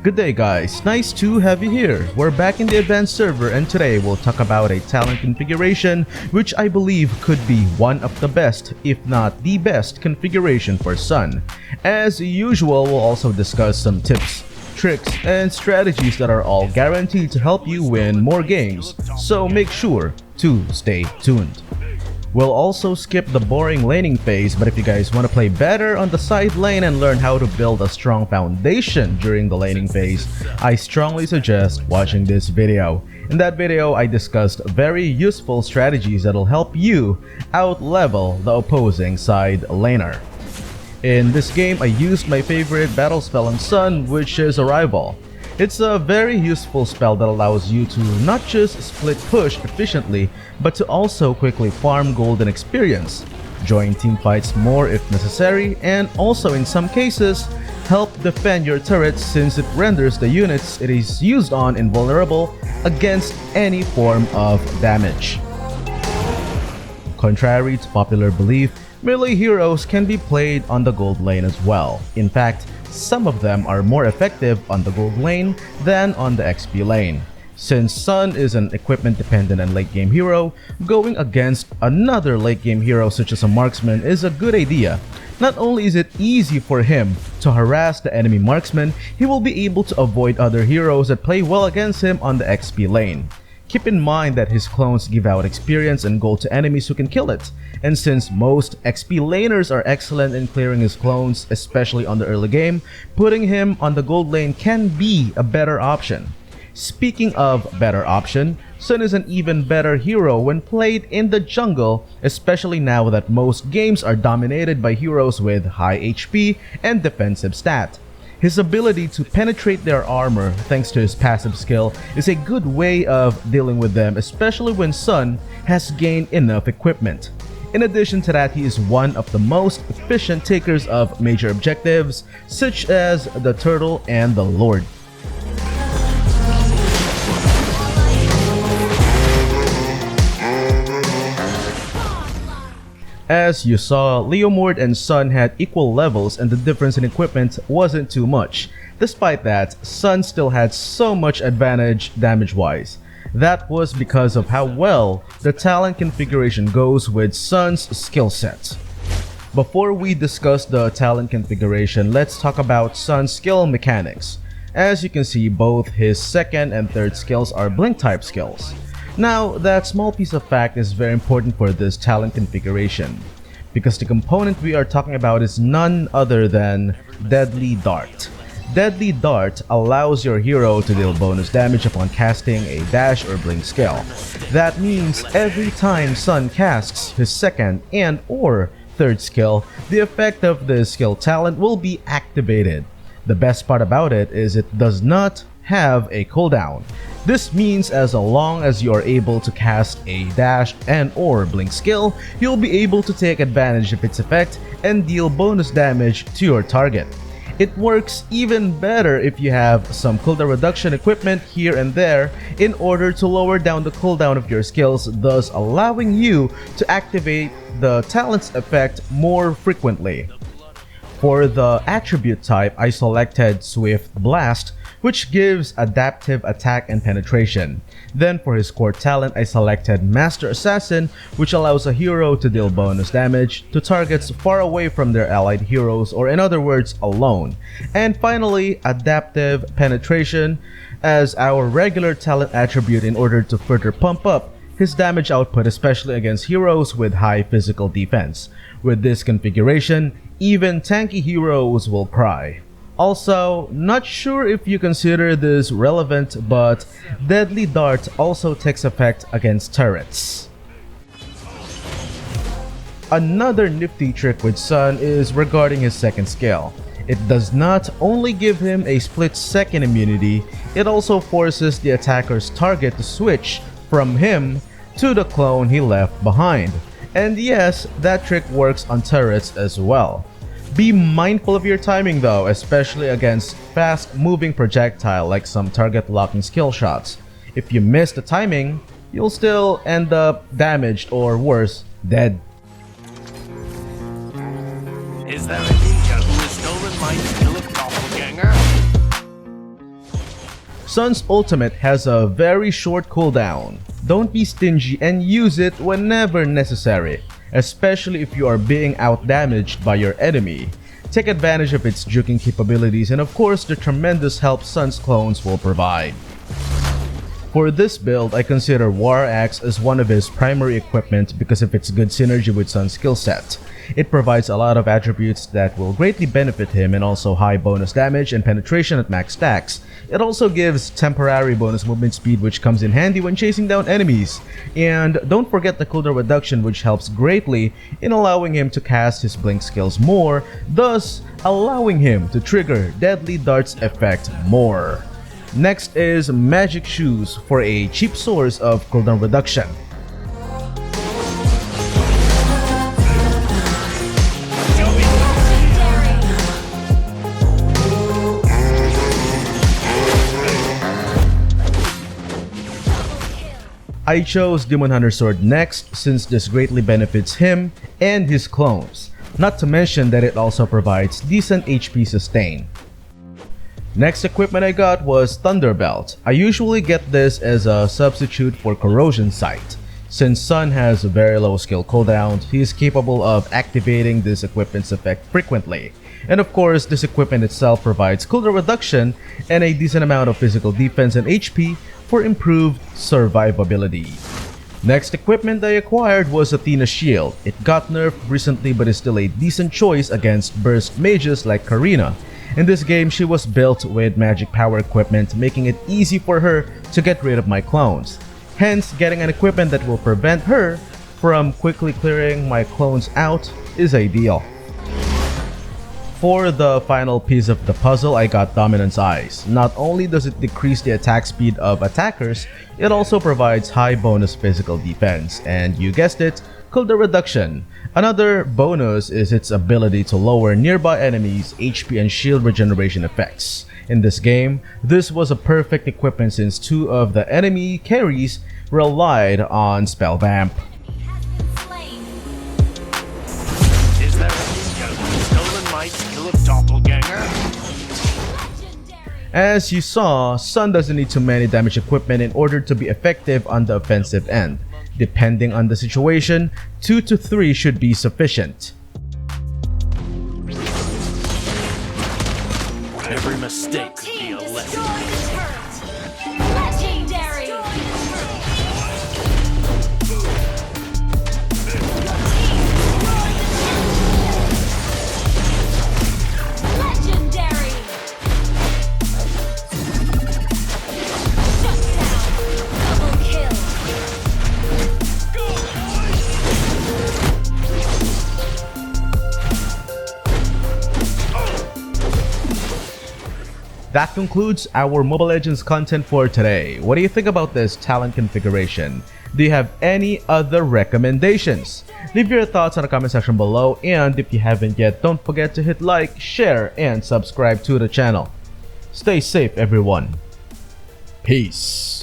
Good day guys, nice to have you here. We're back in the advanced server and today we'll talk about a talent configuration which I believe could be one of the best, if not the best configuration for Sun. As usual, we'll also discuss some tips, tricks, and strategies that are all guaranteed to help you win more games, so make sure to stay tuned. We'll also skip the boring laning phase, but if you guys want to play better on the side lane and learn how to build a strong foundation during the laning phase, I strongly suggest watching this video. In that video, I discussed very useful strategies that'll help you out-level the opposing side laner. In this game, I used my favorite battle spell on Sun, which is Arrival. It's a very useful spell that allows you to not just split push efficiently, but to also quickly farm gold and experience, join team fights more if necessary, and also in some cases, help defend your turrets since it renders the units it is used on invulnerable against any form of damage. Contrary to popular belief, melee heroes can be played on the gold lane as well. In fact, some of them are more effective on the gold lane than on the XP lane. Since Sun is an equipment-dependent and late-game hero, going against another late-game hero such as a marksman is a good idea. Not only is it easy for him to harass the enemy marksman, he will be able to avoid other heroes that play well against him on the XP lane. Keep in mind that his clones give out experience and gold to enemies who can kill it, and since most XP laners are excellent in clearing his clones, especially on the early game, putting him on the gold lane can be a better option. Speaking of better option, Sun is an even better hero when played in the jungle, especially now that most games are dominated by heroes with high HP and defensive stat. His ability to penetrate their armor thanks to his passive skill is a good way of dealing with them, especially when Sun has gained enough equipment. In addition to that, he is one of the most efficient takers of major objectives such as the Turtle and the Lord. As you saw, Leomord and Sun had equal levels and the difference in equipment wasn't too much. Despite that, Sun still had so much advantage damage-wise. That was because of how well the talent configuration goes with Sun's skill set. Before we discuss the talent configuration, let's talk about Sun's skill mechanics. As you can see, both his second and third skills are blink type skills. Now, that small piece of fact is very important for this talent configuration, because the component we are talking about is none other than Deadly Dart. Deadly Dart allows your hero to deal bonus damage upon casting a dash or blink skill. That means every time Sun casts his second and or third skill, the effect of the skill talent will be activated. The best part about it is it does not have a cooldown. This means as long as you are able to cast a dash and or blink skill, you'll be able to take advantage of its effect and deal bonus damage to your target. It works even better if you have some cooldown reduction equipment here and there in order to lower down the cooldown of your skills, thus allowing you to activate the talent's effect more frequently. For the attribute type, I selected Swift Blast, which gives adaptive attack and penetration. Then for his core talent, I selected Master Assassin, which allows a hero to deal bonus damage to targets far away from their allied heroes, or in other words, alone. And finally, Adaptive Penetration as our regular talent attribute in order to further pump up his damage output, especially against heroes with high physical defense. With this configuration, even tanky heroes will cry. Also, not sure if you consider this relevant, but Deadly Dart also takes effect against turrets. Another nifty trick with Sun is regarding his second skill. It does not only give him a split-second immunity, it also forces the attacker's target to switch from him to the clone he left behind. And yes, that trick works on turrets as well. Be mindful of your timing though, especially against fast-moving projectile like some target-locking skill shots. If you miss the timing, you'll still end up damaged or worse, dead. Is there a ninja who has stolen my skill of doppelganger? Sun's ultimate has a very short cooldown. Don't be stingy and use it whenever necessary, especially if you are being outdamaged by your enemy. Take advantage of its juking capabilities and of course the tremendous help Sun's clones will provide. For this build, I consider War Axe as one of his primary equipment because of its good synergy with Sun's skill set. It provides a lot of attributes that will greatly benefit him and also high bonus damage and penetration at max stacks. It also gives temporary bonus movement speed which comes in handy when chasing down enemies. And don't forget the cooldown reduction which helps greatly in allowing him to cast his blink skills more, thus allowing him to trigger Deadly Darts effect more. Next is Magic Shoes for a cheap source of cooldown reduction. I chose Demon Hunter Sword next since this greatly benefits him and his clones, not to mention that it also provides decent HP sustain. Next equipment I got was Thunderbelt. I usually get this as a substitute for Corrosion Sight. Since Sun has a very low skill cooldown, he is capable of activating this equipment's effect frequently. And of course, this equipment itself provides cooldown reduction and a decent amount of physical defense and HP for improved survivability. Next equipment I acquired was Athena Shield. It got nerfed recently but is still a decent choice against burst mages like Karina. In this game, she was built with magic power equipment, making it easy for her to get rid of my clones. Hence, getting an equipment that will prevent her from quickly clearing my clones out is ideal. For the final piece of the puzzle, I got Dominance Eyes. Not only does it decrease the attack speed of attackers, it also provides high bonus physical defense, and you guessed it, cooldown reduction. Another bonus is its ability to lower nearby enemies' HP and shield regeneration effects. In this game, this was a perfect equipment since two of the enemy carries relied on Spell Vamp. Is there a stolen my skill of doppelganger? As you saw, Sun doesn't need too many damage equipment in order to be effective on the offensive end. Depending on the situation, 2 to 3 should be sufficient. Every mistake could be a lesson. Legendary! Legendary! Shut down! Double kill! That concludes our Mobile Legends content for today. What do you think about this talent configuration? Do you have any other recommendations? Leave your thoughts in the comment section below, and if you haven't yet, don't forget to hit like, share, and subscribe to the channel. Stay safe everyone. Peace.